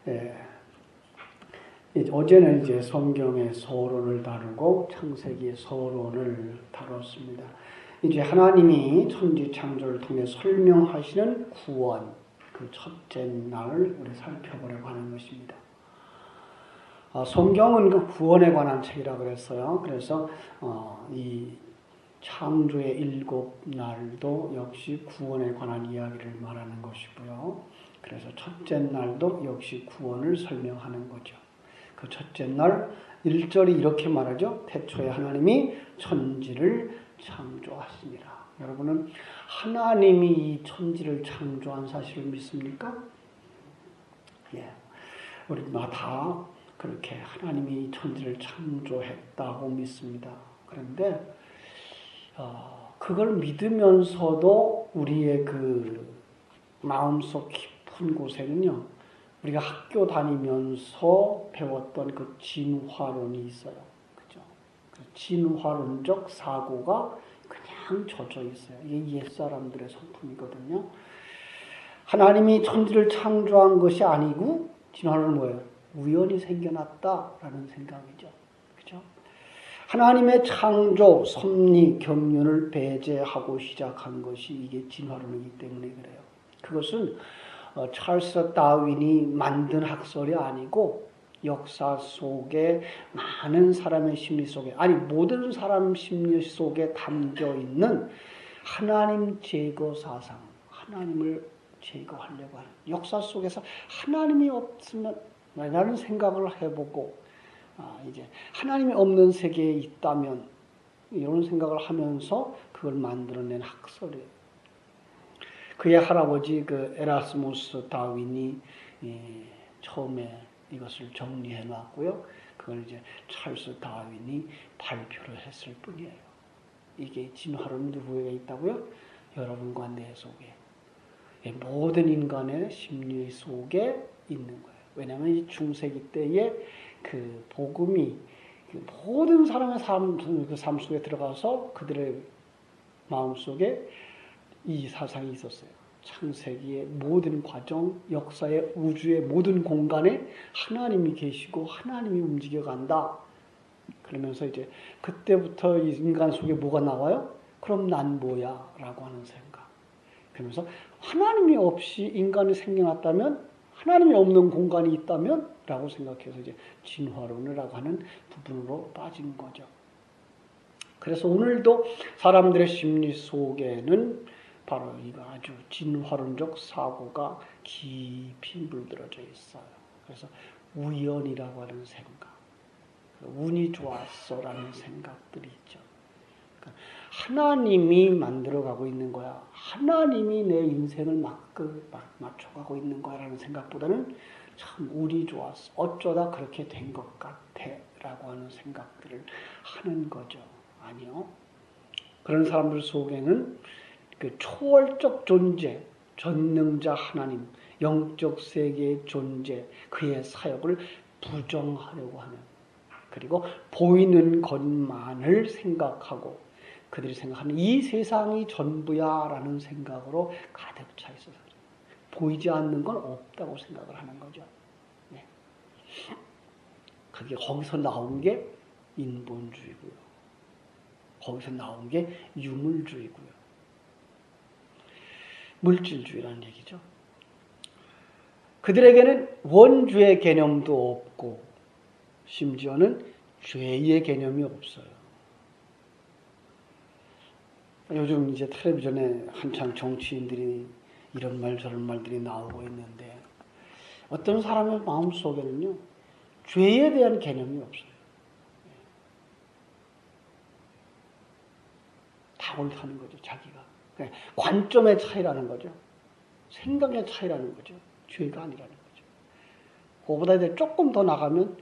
예, 어제는 이제 성경의 서론을 다루고 창세기의 서론을 다뤘습니다. 이제 하나님이 천지 창조를 통해 설명하시는 구원, 그 첫째 날을 우리 살펴보려고 하는 것입니다. 성경은 그 구원에 관한 책이라고 그랬어요. 그래서 이 창조의 7날도 역시 구원에 관한 이야기를 말하는 것이고요. 그래서 첫째 날도 역시 구원을 설명하는 거죠. 그 첫째 날 1절이 이렇게 말하죠. 태초에 하나님이 천지를 창조하시니라. 여러분은 하나님이 이 천지를 창조한 사실을 믿습니까? 예, 우리 다 그렇게 하나님이 이 천지를 창조했다고 믿습니다. 그런데 그걸 믿으면서도 우리의 그 마음속 깊은 곳에는요, 우리가 학교 다니면서 배웠던 그 진화론이 있어요. 그죠? 그 진화론적 사고가 그냥 젖어 있어요. 이게 옛사람들의 성품이거든요. 하나님이 천지를 창조한 것이 아니고, 진화론은 뭐예요? 우연히 생겨났다라는 생각이죠. 그죠? 하나님의 창조, 섭리, 경륜을 배제하고 시작한 것이 이게 진화론이기 때문에 그래요. 그것은 찰스 다윈이 만든 학설이 아니고 역사 속에 많은 사람의 심리 속에, 아니 모든 사람 심리 속에 담겨 있는 하나님 제거 사상, 하나님을 제거하려고 하는 역사 속에서 하나님이 없으면 라는 생각을 해보고 이제 하나님이 없는 세계에 있다면 이런 생각을 하면서 그걸 만들어낸 학설이에요. 그의 할아버지 그 에라스무스 다윈이 처음에 이것을 정리해 놨고요. 그걸 이제 찰스 다윈이 발표를 했을 뿐이에요. 이게 진화론 누구에게 있다고요? 여러분과 내 속에, 모든 인간의 심리 속에 있는 거예요. 왜냐하면 이 중세기 때에 그 복음이 모든 사람의 삶 속에 들어가서 그들의 마음 속에 이 사상이 있었어요. 창세기의 모든 과정, 역사의 우주의 모든 공간에 하나님이 계시고 하나님이 움직여간다. 그러면서 이제 그때부터 이 인간 속에 뭐가 나와요? 그럼 난 뭐야? 라고 하는 생각. 그러면서 하나님이 없이 인간이 생겨났다면, 하나님이 없는 공간이 있다면? 라고 생각해서 이제 진화론이라고 하는 부분으로 빠진 거죠. 그래서 오늘도 사람들의 심리 속에는 바로 이거 아주 진화론적 사고가 깊이 물들어져 있어요. 그래서 우연이라고 하는 생각, 운이 좋았어라는 생각들이 있죠. 그러니까 하나님이 만들어가고 있는 거야, 하나님이 내 인생을 맞춰가고 있는 거야라는 생각보다는 참 운이 좋았어, 어쩌다 그렇게 된 것 같아라고 하는 생각들을 하는 거죠. 아니요. 그런 사람들 속에는 그 초월적 존재, 전능자 하나님, 영적 세계의 존재, 그의 사역을 부정하려고 하는, 그리고 보이는 것만을 생각하고 그들이 생각하는 이 세상이 전부야라는 생각으로 가득 차 있어서 보이지 않는 건 없다고 생각을 하는 거죠. 네. 그게 거기서 나온 게 인본주의고요. 거기서 나온 게 유물주의고요. 물질주의라는 얘기죠. 그들에게는 원죄의 개념도 없고 심지어는 죄의 개념이 없어요. 요즘 이제 텔레비전에 한창 정치인들이 이런 말 저런 말들이 나오고 있는데 어떤 사람의 마음속에는요, 죄에 대한 개념이 없어요. 다 옳다는 거죠, 자기가. 관점의 차이라는 거죠. 생각의 차이라는 거죠. 죄가 아니라는 거죠. 그거보다 이제 조금 더 나가면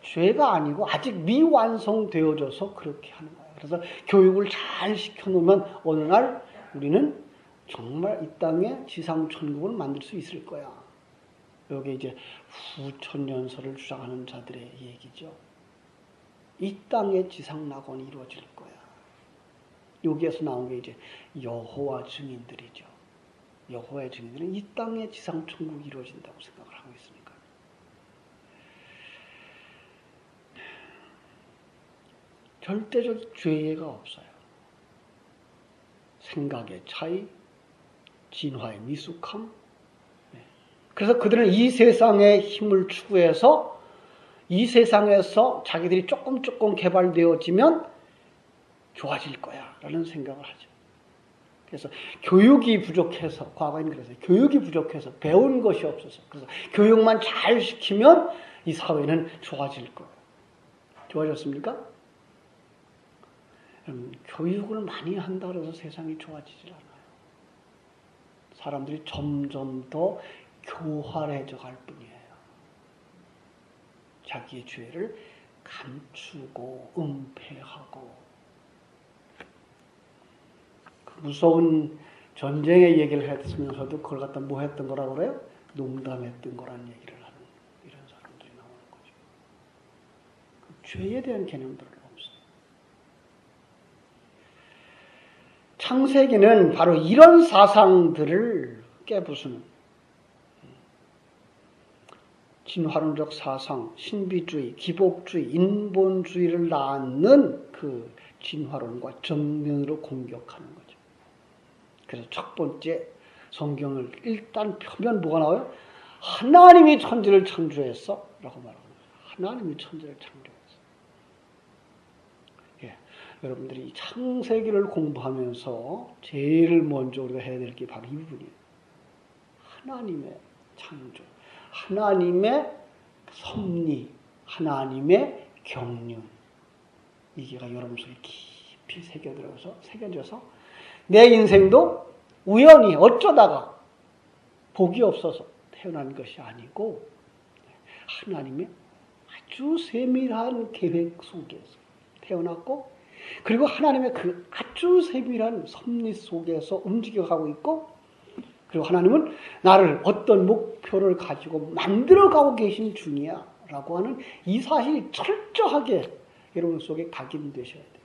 죄가 아니고 아직 미완성되어져서 그렇게 하는 거예요. 그래서 교육을 잘 시켜놓으면 어느 날 우리는 정말 이 땅에 지상천국을 만들 수 있을 거야. 이게 이제 후천년설을 주장하는 자들의 얘기죠. 이 땅에 지상낙원이 이루어질 거야. 여기에서 나온 게 이제 여호와 증인들이죠. 여호와의 증인들은 이 땅에 지상천국이 이루어진다고 생각을 하고 있으니까. 절대적 죄가 없어요. 생각의 차이, 진화의 미숙함. 그래서 그들은 이 세상의 힘을 추구해서 이 세상에서 자기들이 조금 개발되어지면 좋아질 거야 라는 생각을 하죠. 그래서 교육이 부족해서, 과거에는 그랬어요. 교육이 부족해서 배운 것이 없어서, 그래서 교육만 잘 시키면 이 사회는 좋아질 거예요. 좋아졌습니까? 교육을 많이 한다고 해서 세상이 좋아지질 않아요. 사람들이 점점 더 교활해져 갈 뿐이에요. 자기의 죄를 감추고 은폐하고. 그 무서운 전쟁의 얘기를 했으면서도 그걸 갖다 뭐 했던 거라고 그래요? 농담했던 거라는 얘기를 하는 이런 사람들이 나오는 거죠. 그 죄에 대한 개념들은 없어요. 창세기는 바로 이런 사상들을 깨부수는 진화론적 사상, 신비주의, 기복주의, 인본주의를 낳는 그 진화론과 정면으로 공격하는 거죠. 그래서 첫 번째 성경을 일단 펴면 뭐가 나와요? 하나님이 천지를 창조했어 라고 말하는 거예요. 하나님이 천지를 창조했어. 예, 여러분들이 이 창세기를 공부하면서 제일 먼저 우리가 해야 될 게 바로 이 부분이에요. 하나님의 창조. 하나님의 섭리, 하나님의 경륜, 이게가 여러분 속에 깊이 새겨져서 내 인생도 우연히 어쩌다가 복이 없어서 태어난 것이 아니고 하나님의 아주 세밀한 계획 속에서 태어났고, 그리고 하나님의 그 아주 세밀한 섭리 속에서 움직여가고 있고, 그리고 하나님은 나를 어떤 목표를 가지고 만들어가고 계신 중이야 라고 하는 이 사실이 철저하게 여러분 속에 각인되셔야 돼요.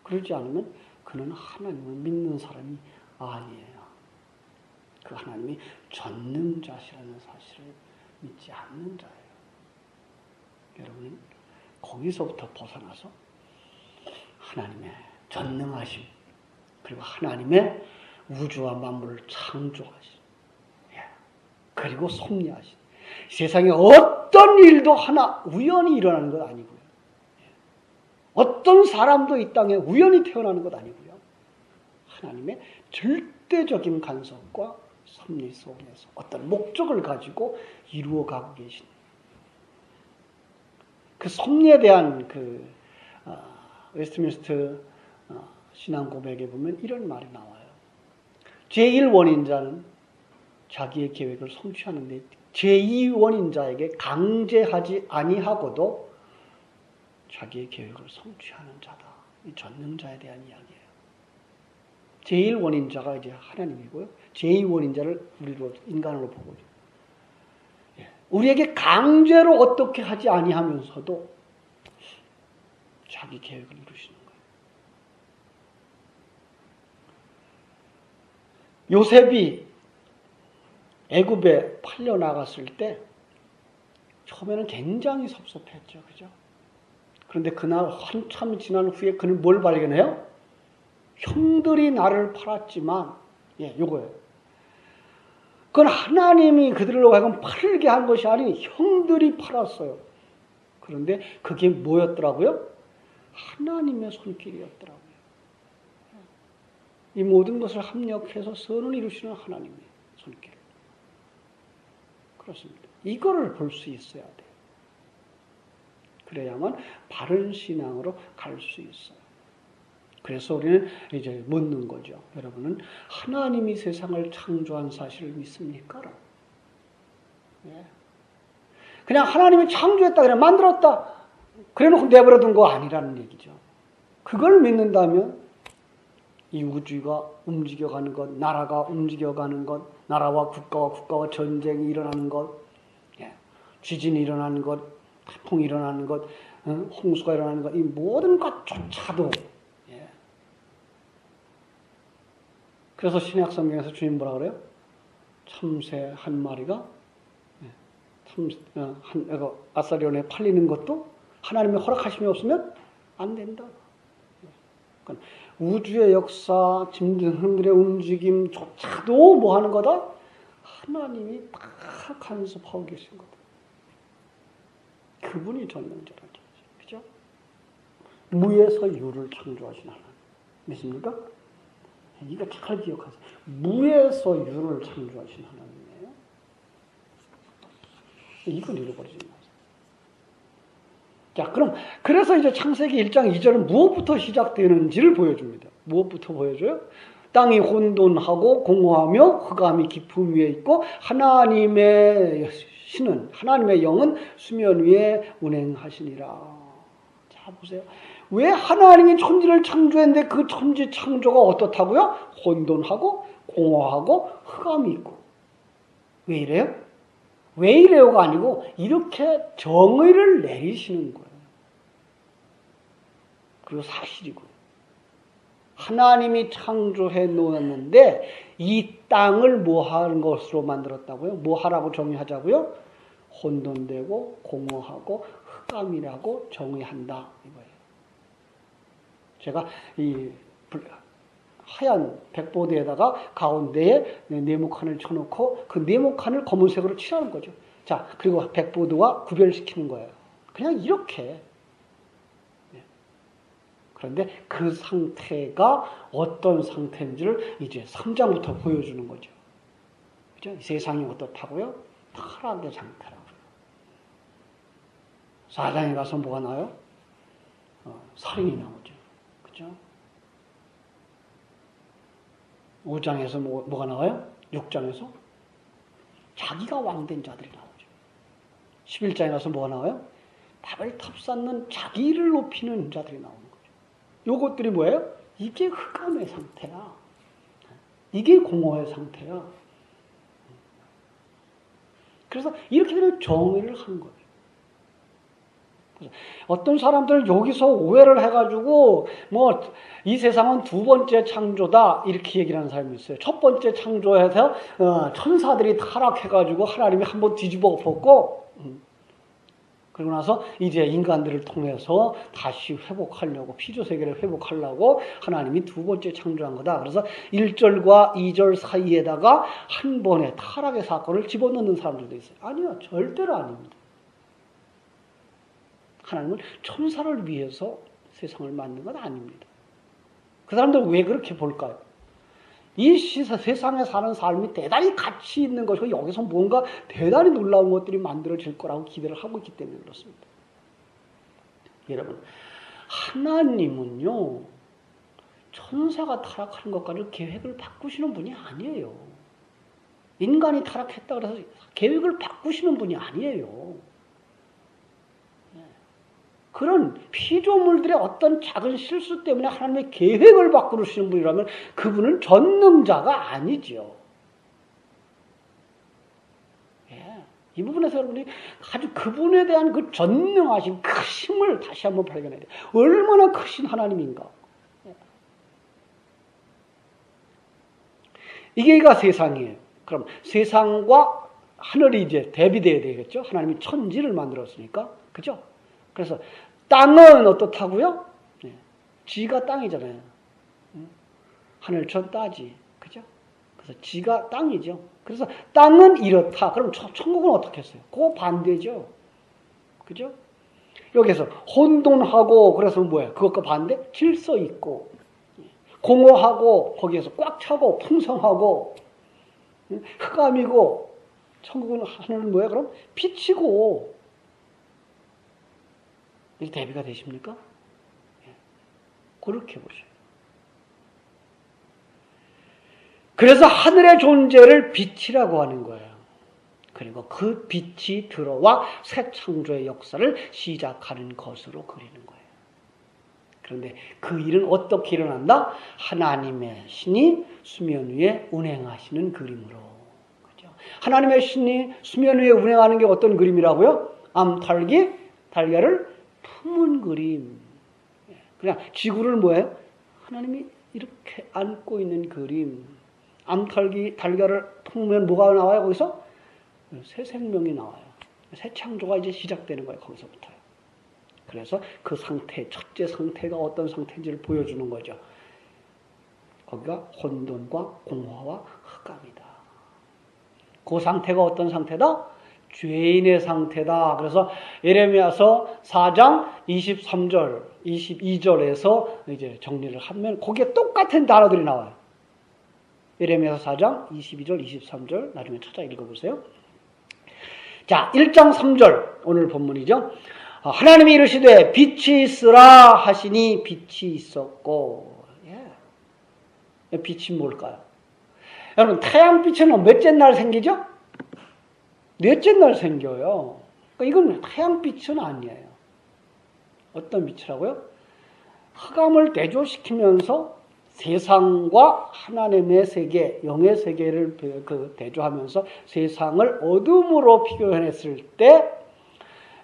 그러지 않으면 그는 하나님을 믿는 사람이 아니에요. 그 하나님이 전능자시라는 사실을 믿지 않는 자예요. 여러분은 거기서부터 벗어나서 하나님의 전능하심, 그리고 하나님의 우주와 만물을 창조하신, 그리고 섭리하신, 세상에 어떤 일도 하나 우연히 일어나는 것 아니고요. 어떤 사람도 이 땅에 우연히 태어나는 것 아니고요. 하나님의 절대적인 간섭과 섭리 속에서 어떤 목적을 가지고 이루어가고 계신 그 섭리에 대한 웨스트민스터 신앙 고백에 보면 이런 말이 나와요. 제1원인자는 자기의 계획을 성취하는데 제2원인자에게 강제하지 아니하고도 자기의 계획을 성취하는 자다. 이 전능자에 대한 이야기예요. 제1원인자가 이제 하나님이고요. 제2원인자를 우리로 인간으로 보고 우리에게 강제로 어떻게 하지 아니하면서도 자기 계획을 이루시는 거예요. 요셉이 애굽에 팔려 나갔을 때 처음에는 굉장히 섭섭했죠. 그죠? 그런데 그날 한참 지난 후에 그는 뭘 발견해요? 형들이 나를 팔았지만, 요거예요. 그건 하나님이 그들로 하여금 팔게 한 것이 아니 형들이 팔았어요. 그런데 그게 뭐였더라고요? 하나님의 손길이었더라고요. 이 모든 것을 합력해서 선을 이루시는 하나님의 손길. 그렇습니다. 이거를 볼 수 있어야 돼요. 그래야만 바른 신앙으로 갈 수 있어요. 그래서 우리는 이제 묻는 거죠. 여러분은 하나님이 세상을 창조한 사실을 믿습니까? 그냥 하나님이 창조했다, 그냥 만들었다, 그래 놓고 내버려둔 거 아니라는 얘기죠. 그걸 믿는다면 이 우주가 움직여가는 것, 나라가 움직여가는 것, 나라와 국가와 전쟁이 일어나는 것, 지진이 일어나는 것, 태풍이 일어나는 것, 홍수가 일어나는 것, 이 모든 것조차도, 그래서 신약 성경에서 주님 뭐라 그래요? 참새 한 마리가 아사리온에 팔리는 것도 하나님의 허락하심이 없으면 안 된다. 그러니까 우주의 역사, 짐승들의 움직임조차도 뭐 하는 거다? 하나님이 다 간섭하고 계신 거다. 그분이 전능자라죠. 그죠? 무에서 유를 창조하신 하나님. 믿습니까? 이거 잘 기억하세요. 무에서 유를 창조하신 하나님이에요. 이걸 잃어버리지 마세요. 자, 그래서 이제 창세기 1장 2절은 무엇부터 시작되는지를 보여줍니다. 무엇부터 보여줘요? 땅이 혼돈하고 공허하며 흑암이 깊음 위에 있고 하나님의 신은, 하나님의 영은 수면 위에 운행하시니라. 자, 보세요. 왜 하나님이 천지를 창조했는데 그 천지 창조가 어떻다고요? 혼돈하고 공허하고 흑암이 있고. 왜 이래요? 왜 이래요가 아니고 이렇게 정의를 내리시는 거예요. 그리고 사실이고. 하나님이 창조해 놓았는데 이 땅을 뭐 하는 것으로 만들었다고요? 뭐 하라고 정의하자고요? 혼돈되고 공허하고 흑암이라고 정의한다 이거예요. 제가 이 하얀 백보드에다가 가운데에 네모칸을 쳐놓고 그 네모칸을 검은색으로 칠하는 거죠. 자, 그리고 백보드와 구별시키는 거예요. 그냥 이렇게. 그런데 그 상태가 어떤 상태인지를 이제 3장부터 보여주는 거죠. 그죠? 이 세상이 어떻다고요? 타락의 상태라고요. 4장에 가서 뭐가 나와요? 살인이 나오죠. 그죠? 5장에서 뭐가 나와요? 6장에서 자기가 왕된 자들이 나오죠. 11장에 가서 뭐가 나와요? 바벨탑 쌓는 자기를 높이는 자들이 나오는 거죠. 요것들이 뭐예요? 이게 흑암의 상태야. 이게 공허의 상태야. 그래서 이렇게 되면 정의를 한 거예요. 어떤 사람들은 여기서 오해를 해가지고 이 세상은 두 번째 창조다 이렇게 얘기를 하는 사람이 있어요. 첫 번째 창조해서 천사들이 타락해가지고 하나님이 한번 뒤집어 엎었고 그리고 나서 이제 인간들을 통해서 다시 회복하려고 피조세계를 회복하려고 하나님이 두 번째 창조한 거다. 그래서 1절과 2절 사이에다가 한 번의 타락의 사건을 집어넣는 사람들도 있어요. 아니요. 절대로 아닙니다. 하나님은 천사를 위해서 세상을 만든 건 아닙니다. 그 사람들은 왜 그렇게 볼까요? 이 세상에 사는 삶이 대단히 가치 있는 것이고 여기서 뭔가 대단히 놀라운 것들이 만들어질 거라고 기대를 하고 있기 때문에 그렇습니다. 여러분, 하나님은요, 천사가 타락하는 것까지 계획을 바꾸시는 분이 아니에요. 인간이 타락했다 그래서 계획을 바꾸시는 분이 아니에요. 그런 피조물들의 어떤 작은 실수 때문에 하나님의 계획을 바꾸시는 분이라면 그분은 전능자가 아니죠. 예, 이 부분에서 여러분이 아주 그분에 대한 그 전능하신 크심을 다시 한번 발견해야 돼요. 얼마나 크신 하나님인가. 예. 이게가 세상이에요. 그럼 세상과 하늘이 이제 대비되어야 되겠죠. 하나님이 천지를 만들었으니까. 그죠? 그래서 땅은 어떻다고요? 네. 지가 땅이잖아요. 하늘천 따지. 그죠? 그래서 지가 땅이죠. 그래서 땅은 이렇다. 그럼 천국은 어떻게 했어요? 그거 반대죠. 그죠? 여기서 혼돈하고 그래서 뭐예요? 그것과 반대? 질서 있고 공허하고 거기에서 꽉 차고 풍성하고 흑암이고 천국은 하늘은 뭐예요? 그럼 빛이고 이게 대비가 되십니까? 그렇게 보셔요. 그래서 하늘의 존재를 빛이라고 하는 거예요. 그리고 그 빛이 들어와 새 창조의 역사를 시작하는 것으로 그리는 거예요. 그런데 그 일은 어떻게 일어난다? 하나님의 신이 수면 위에 운행하시는 그림으로. 그죠? 하나님의 신이 수면 위에 운행하는 게 어떤 그림이라고요? 암탉이 달걀을 품은 그림. 그냥 지구를 뭐예요? 하나님이 이렇게 안고 있는 그림. 암탉이 달걀을 품으면 뭐가 나와요? 거기서? 새 생명이 나와요. 새 창조가 이제 시작되는 거예요. 거기서부터요. 그래서 그 상태, 첫째 상태가 어떤 상태인지를 보여주는 거죠. 거기가 혼돈과 공허와 흑암이다. 그 상태가 어떤 상태다? 죄인의 상태다. 그래서 예레미야서 4장 23절, 22절에서 이제 정리를 하면 거기에 똑같은 단어들이 나와요. 예레미야서 4장 22절, 23절 나중에 찾아 읽어보세요. 자, 1장 3절 오늘 본문이죠. 하나님이 이르시되 빛이 있으라 하시니 빛이 있었고. 예. 빛이 뭘까요? 여러분 태양빛은 몇째 날 생기죠? 넷째 날 생겨요. 그러니까 이건 태양빛은 아니에요. 어떤 빛이라고요? 흑암을 대조시키면서 세상과 하나님의 세계, 영의 세계를 대조하면서 세상을 어둠으로 비교했을 때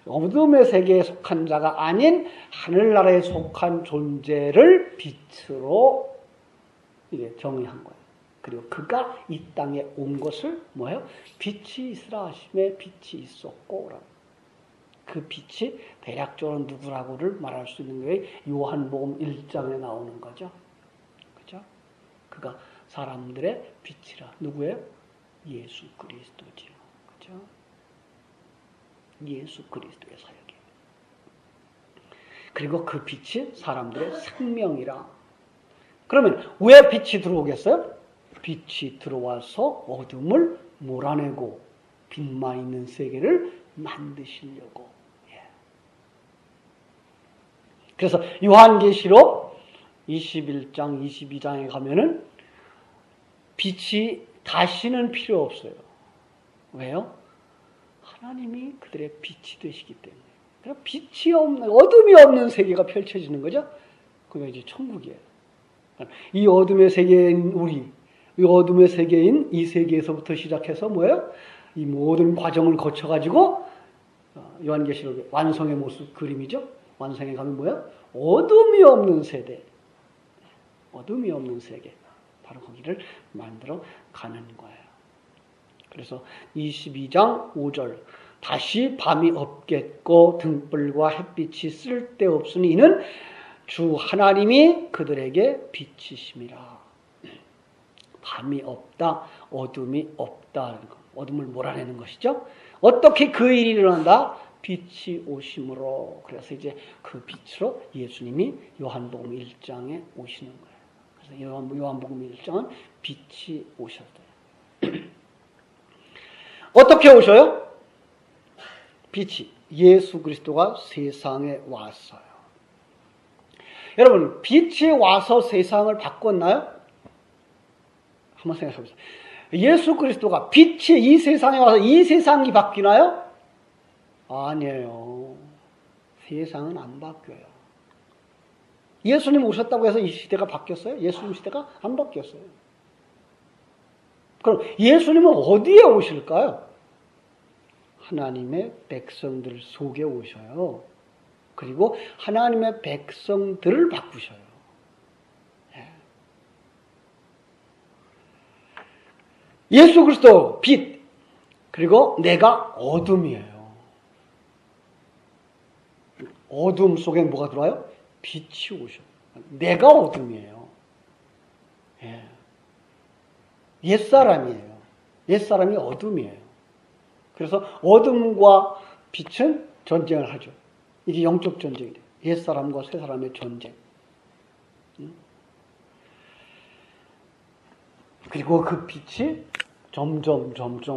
어둠의 세계에 속한 자가 아닌 하늘나라에 속한 존재를 빛으로 이게 정의한 거예요. 그리고 그가 이 땅에 온 것을 뭐예요? 빛이 있으라 하심에 빛이 있었고, 그 빛이 대략적으로 누구라고를 말할 수 있는 게 요한복음 1장에 나오는 거죠. 그죠? 그가 사람들의 빛이라. 누구예요? 예수 그리스도지요. 그죠? 예수 그리스도의 사역이에요. 그리고 그 빛이 사람들의 생명이라. 그러면 왜 빛이 들어오겠어요? 빛이 들어와서 어둠을 몰아내고 빛만 있는 세계를 만드시려고. 예. 그래서 요한계시록 21장, 22장에 가면은 빛이 다시는 필요 없어요. 왜요? 하나님이 그들의 빛이 되시기 때문에. 그래서 빛이 없는, 어둠이 없는 세계가 펼쳐지는 거죠. 그게 이제 천국이에요. 이 어둠의 세계인 우리, 이 어둠의 세계인 이 세계에서부터 시작해서 뭐예요? 이 모든 과정을 거쳐가지고 요한계시록의 완성의 모습 그림이죠. 완성에 가면 뭐예요? 어둠이 없는 세대, 어둠이 없는 세계, 바로 거기를 만들어 가는 거예요. 그래서 22장 5절 다시 밤이 없겠고 등불과 햇빛이 쓸데없으니 이는 주 하나님이 그들에게 빛이심이라. 밤이 없다, 어둠이 없다. 어둠을 몰아내는 것이죠. 어떻게 그 일이 일어난다? 빛이 오심으로. 그래서 이제 그 빛으로 예수님이 요한복음 1장에 오시는 거예요. 그래서 요한복음 1장은 빛이 오셨어요. 어떻게 오셔요? 빛이 예수 그리스도가 세상에 왔어요. 여러분, 빛이 와서 세상을 바꿨나요? 한번 생각해 보세요. 예수 그리스도가 빛이 이 세상에 와서 이 세상이 바뀌나요? 아니에요. 세상은 안 바뀌어요. 예수님 오셨다고 해서 이 시대가 바뀌었어요? 예수님 시대가 안 바뀌었어요. 그럼 예수님은 어디에 오실까요? 하나님의 백성들 속에 오셔요. 그리고 하나님의 백성들을 바꾸셔요. 예수 그리스도 빛, 그리고 내가 어둠이에요. 어둠 속에 뭐가 들어와요? 빛이 오셔. 내가 어둠이에요. 예. 옛사람이에요. 옛사람이 어둠이에요. 그래서 어둠과 빛은 전쟁을 하죠. 이게 영적 전쟁이에요. 옛사람과 새사람의 전쟁. 그리고 그 빛이 점점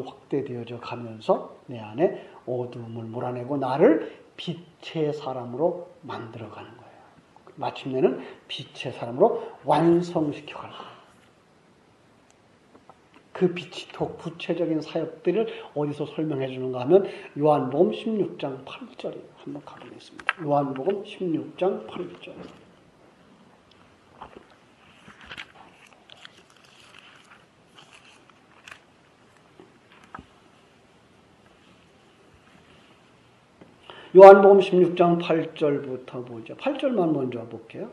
확대되어져 가면서 내 안에 어둠을 몰아내고 나를 빛의 사람으로 만들어가는 거예요. 마침내는 빛의 사람으로 완성시켜가는 거예요. 그 빛이 더 구체적인 사역들을 어디서 설명해 주는가 하면 요한복음 16장 8절이에요. 한번 가보겠습니다. 요한복음 16장 8절. 요한복음 16장 8절부터 보죠. 8절만 먼저 볼게요.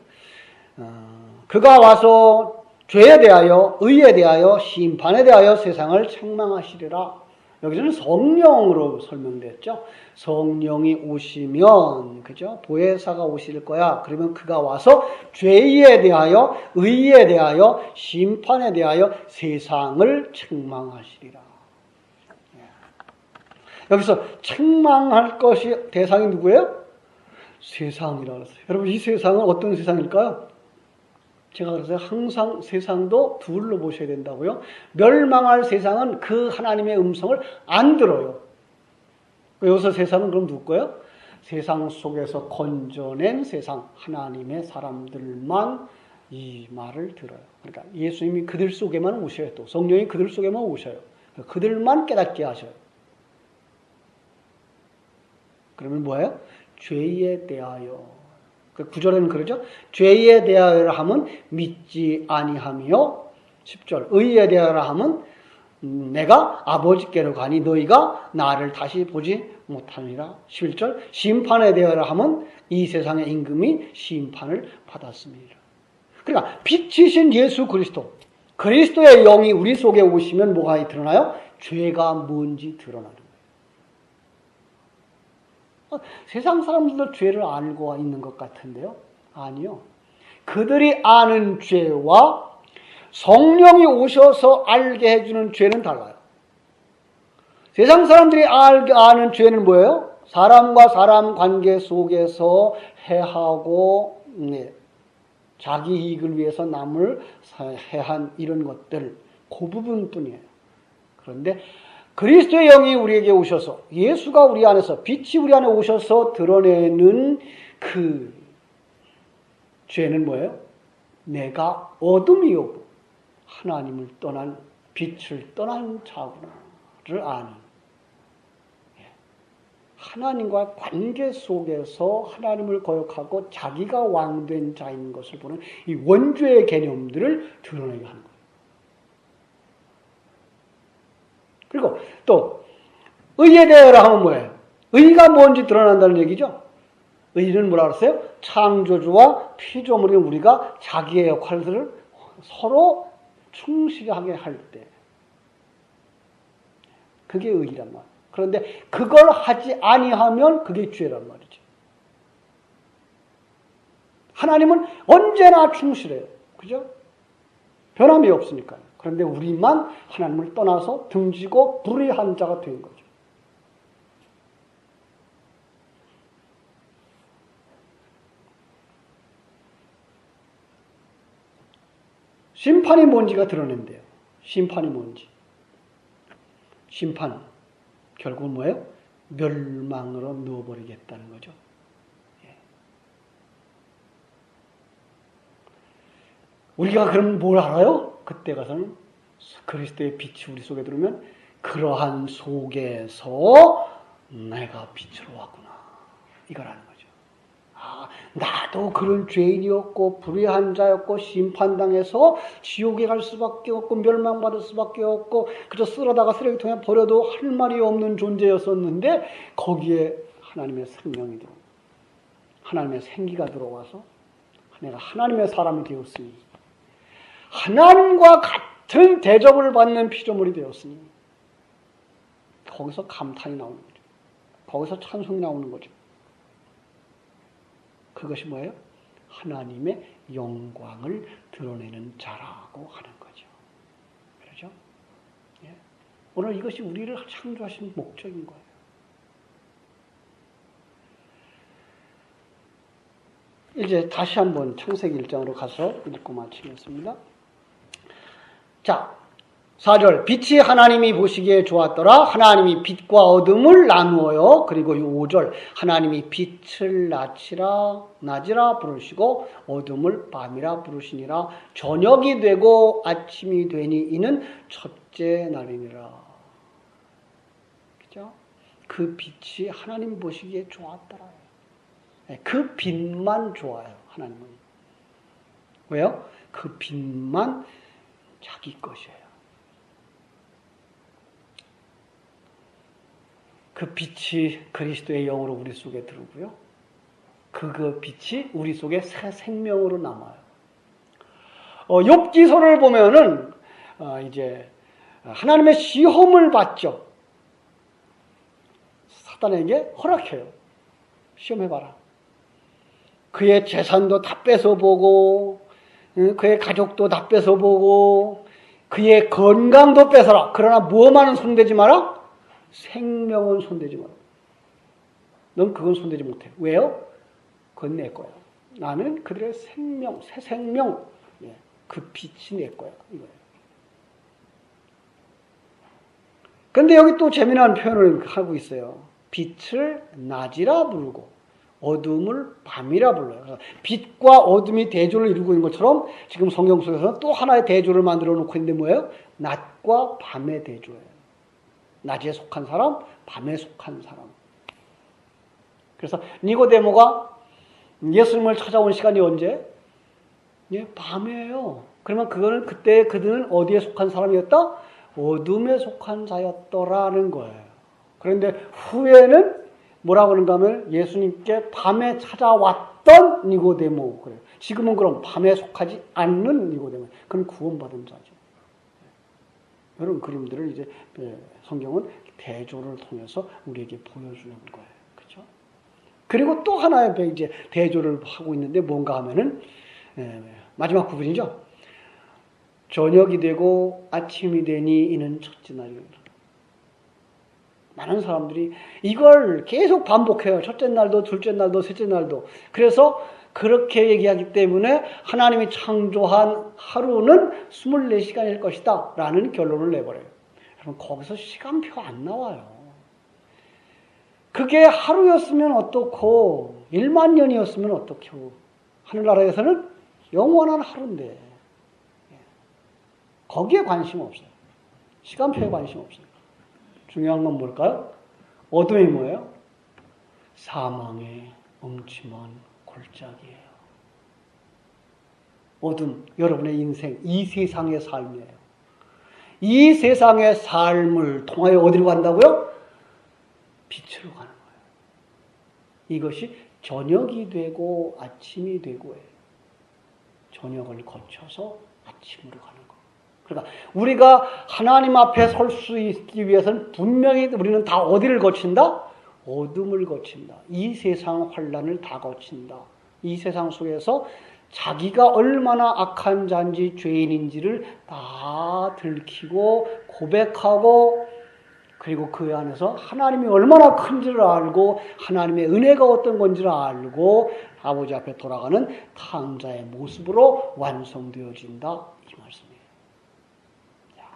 그가 와서 죄에 대하여 의에 대하여 심판에 대하여 세상을 책망하시리라. 여기서는 성령으로 설명됐죠. 성령이 오시면, 그죠? 보혜사가 오실 거야. 그러면 그가 와서 죄에 대하여, 의에 대하여, 심판에 대하여 세상을 책망하시리라. 여기서 책망할 것이 대상이 누구예요? 세상이라고 했어요. 여러분, 이 세상은 어떤 세상일까요? 제가 그래서 항상 세상도 둘로 보셔야 된다고요. 멸망할 세상은 그 하나님의 음성을 안 들어요. 여기서 세상은 그럼 누구예요? 세상 속에서 건져낸 세상, 하나님의 사람들만 이 말을 들어요. 그러니까 예수님이 그들 속에만 오셔요. 또 성령이 그들 속에만 오셔요. 그들만 깨닫게 하셔요. 그러면 뭐예요? 죄에 대하여. 그 9절에는 그러죠. 죄에 대하여라 하면 믿지 아니하며 10절 의에 대하여라 하면 내가 아버지께로 가니 너희가 나를 다시 보지 못하니라. 11절 심판에 대하여라 하면 이 세상의 임금이 심판을 받았습니다. 그러니까 빛이신 예수 그리스도, 그리스도의 영이 우리 속에 오시면 뭐가 드러나요? 죄가 뭔지 드러나는 거예요. 세상 사람들도 죄를 알고 있는 것 같은데요. 아니요. 그들이 아는 죄와 성령이 오셔서 알게 해주는 죄는 달라요. 세상 사람들이 아는 죄는 뭐예요? 사람과 사람 관계 속에서 해하고 자기 이익을 위해서 남을 해한 이런 것들, 그 부분뿐이에요. 그런데 그리스도의 영이 우리에게 오셔서 예수가 우리 안에서 빛이 우리 안에 오셔서 드러내는 그 죄는 뭐예요? 내가 어둠이요 하나님을 떠난 빛을 떠난 자구나를 아는 하나님과 관계 속에서 하나님을 거역하고 자기가 왕된 자인 것을 보는 이 원죄의 개념들을 드러내게 하는 거예요. 그리고 또 의에 대하여라 하면 뭐예요? 의가 뭔지 드러난다는 얘기죠. 의는 뭐라 그랬어요? 창조주와 피조물인 우리가 자기의 역할들을 서로 충실하게 할 때 그게 의란 말이에요. 그런데 그걸 하지 아니하면 그게 죄란 말이죠. 하나님은 언제나 충실해요. 그죠? 변함이 없으니까요. 그런데 우리만 하나님을 떠나서 등지고 불의한 자가 된 거죠. 심판이 뭔지가 드러낸대요. 심판이 뭔지. 심판. 결국은 뭐예요? 멸망으로 넣어버리겠다는 거죠. 우리가 그럼 뭘 알아요? 그때 가서는 그리스도의 빛이 우리 속에 들어오면 그러한 속에서 내가 빛으로 왔구나. 이걸 아는 거죠. 아, 나도 그런 죄인이었고 불의한 자였고 심판당해서 지옥에 갈 수밖에 없고 멸망받을 수밖에 없고 그저 쓸어다가 쓰레기통에 버려도 할 말이 없는 존재였었는데 거기에 하나님의 생명이 들어오고 하나님의 생기가 들어와서 내가 하나님의 사람이 되었으니 하나님과 같은 대접을 받는 피조물이 되었으니 거기서 감탄이 나오는 거죠. 거기서 찬송이 나오는 거죠. 그것이 뭐예요? 하나님의 영광을 드러내는 자라고 하는 거죠. 그렇죠? 예. 오늘 이것이 우리를 창조하신 목적인 거예요. 이제 다시 한번 창세기 1장으로 가서 읽고 마치겠습니다. 자, 4절 빛이 하나님이 보시기에 좋았더라. 하나님이 빛과 어둠을 나누어요. 그리고 5절 하나님이 빛을 낮이라 부르시고 어둠을 밤이라 부르시니라. 저녁이 되고 아침이 되니 이는 첫째 날이니라. 그죠? 그 빛이 하나님 보시기에 좋았더라. 그 빛만 좋아요. 하나님은. 왜요? 그 빛만 자기 것이에요. 그 빛이 그리스도의 영으로 우리 속에 들어오고요. 그 빛이 우리 속에 새 생명으로 남아요. 욥기서를 보면은 이제 하나님의 시험을 받죠. 사탄에게 허락해요. 시험해봐라. 그의 재산도 다 뺏어보고 그의 가족도 다 뺏어보고 그의 건강도 뺏어라. 그러나 무엇만은 손대지 마라? 생명은 손대지 마라. 넌 그건 손대지 못해. 왜요? 그건 내 거야. 나는 그들의 생명, 새 생명, 그 빛이 내 거야. 이거예요. 그런데 여기 또 재미난 표현을 하고 있어요. 빛을 낮이라 부르고 어둠을 밤이라 불러요. 그래서 빛과 어둠이 대조를 이루고 있는 것처럼 지금 성경 속에서는 또 하나의 대조를 만들어 놓고 있는데 뭐예요? 낮과 밤의 대조예요. 낮에 속한 사람, 밤에 속한 사람. 그래서 니고데모가 예수님을 찾아온 시간이 언제? 밤이에요. 그러면 그거는 그때 그들은 어디에 속한 사람이었다? 어둠에 속한 자였더라는 거예요. 그런데 후에는 뭐라고 하는가 하면 예수님께 밤에 찾아왔던 니고데모. 그래요. 지금은 그럼 밤에 속하지 않는 니고데모. 그건 구원받은 자죠. 이런 그림들을 이제 성경은 대조를 통해서 우리에게 보여주는 거예요. 그렇죠? 그리고 또 하나의 이제 대조를 하고 있는데 뭔가 하면은 마지막 부분이죠. 저녁이 되고 아침이 되니 이는 첫째 날이다. 많은 사람들이 이걸 계속 반복해요. 첫째 날도, 둘째 날도, 셋째 날도. 그래서 그렇게 얘기하기 때문에 하나님이 창조한 하루는 24시간일 것이다 라는 결론을 내버려요. 여러분 거기서 시간표 안 나와요. 그게 하루였으면 어떻고 1만 년이었으면 어떻고 하늘나라에서는 영원한 하루인데 거기에 관심 없어요. 시간표에 관심 없어요. 중요한 건 뭘까요? 어둠이 뭐예요? 사망의 음침한 골짜기예요. 어둠, 여러분의 인생, 이 세상의 삶이에요. 이 세상의 삶을 통하여 어디로 간다고요? 빛으로 가는 거예요. 이것이 저녁이 되고 아침이 되고예요. 저녁을 거쳐서 아침으로 가는 거예요. 그러니까 우리가 하나님 앞에 설 수 있기 위해서는 분명히 우리는 다 어디를 거친다? 어둠을 거친다. 이 세상 환란을 다 거친다. 이 세상 속에서 자기가 얼마나 악한 자인지 죄인인지를 다 들키고 고백하고 그리고 그 안에서 하나님이 얼마나 큰지를 알고 하나님의 은혜가 어떤 건지를 알고 아버지 앞에 돌아가는 탕자의 모습으로 완성되어진다. 이 말씀이에요.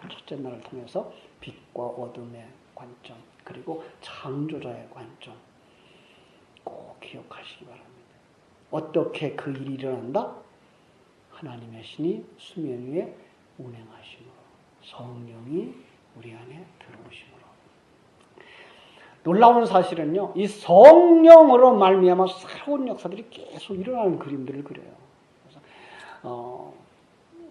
첫째 날을 통해서 빛과 어둠의 관점 그리고 창조자의 관점 꼭 기억하시기 바랍니다. 어떻게 그 일이 일어난다? 하나님의 신이 수면 위에 운행하심으로 성령이 우리 안에 들어오심으로 놀라운 사실은요. 이 성령으로 말미암아 새로운 역사들이 계속 일어나는 그림들을 그려요. 그래서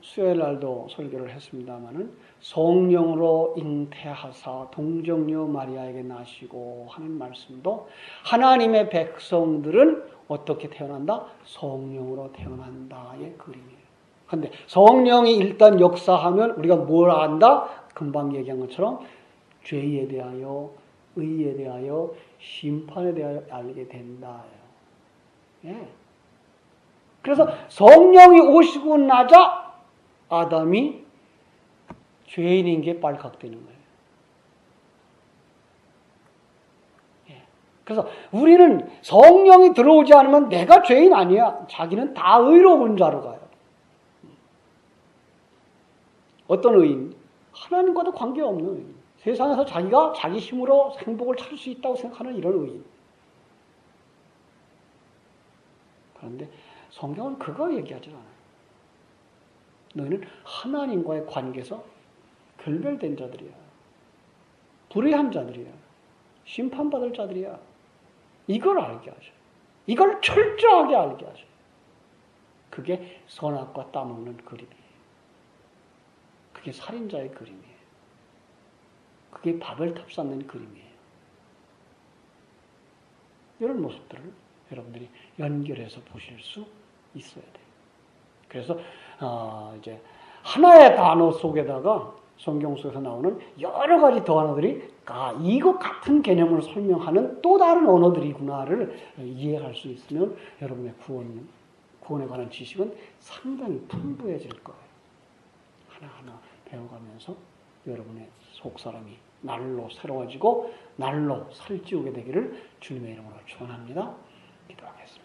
수요일 날도 설교를 했습니다마는 성령으로 잉태하사 동정녀 마리아에게 나시고 하는 말씀도 하나님의 백성들은 어떻게 태어난다? 성령으로 태어난다의 그림이에요. 그런데 성령이 일단 역사하면 우리가 뭘 안다? 금방 얘기한 것처럼 죄에 대하여, 의에 대하여, 심판에 대하여 알게 된다. 예. 그래서 성령이 오시고 나자 아담이 죄인인 게 발각되는 거예요. 예. 그래서 우리는 성령이 들어오지 않으면 내가 죄인 아니야. 자기는 다 의로운 자로 가요. 어떤 의인? 하나님과도 관계없는 의인. 세상에서 자기가 자기 힘으로 행복을 찾을 수 있다고 생각하는 이런 의인. 그런데 성경은 그거 얘기하지 않아요. 너희는 하나님과의 관계에서 결별된 자들이야. 불의한 자들이야. 심판받을 자들이야. 이걸 알게 하셔. 이걸 철저하게 알게 하셔. 그게 선악과 따먹는 그림이에요. 그게 살인자의 그림이에요. 그게 바벨탑 쌓는 그림이에요. 이런 모습들을 여러분들이 연결해서 보실 수 있어야 돼요. 그래서 이제 하나의 단어 속에다가 성경 속에서 나오는 여러 가지 더 언어들이 이것 같은 개념을 설명하는 또 다른 언어들이구나를 이해할 수 있으면 여러분의 구원에 관한 지식은 상당히 풍부해질 거예요. 하나하나 배워가면서 여러분의 속사람이 날로 새로워지고 날로 살찌우게 되기를 주님의 이름으로 축원합니다. 기도하겠습니다.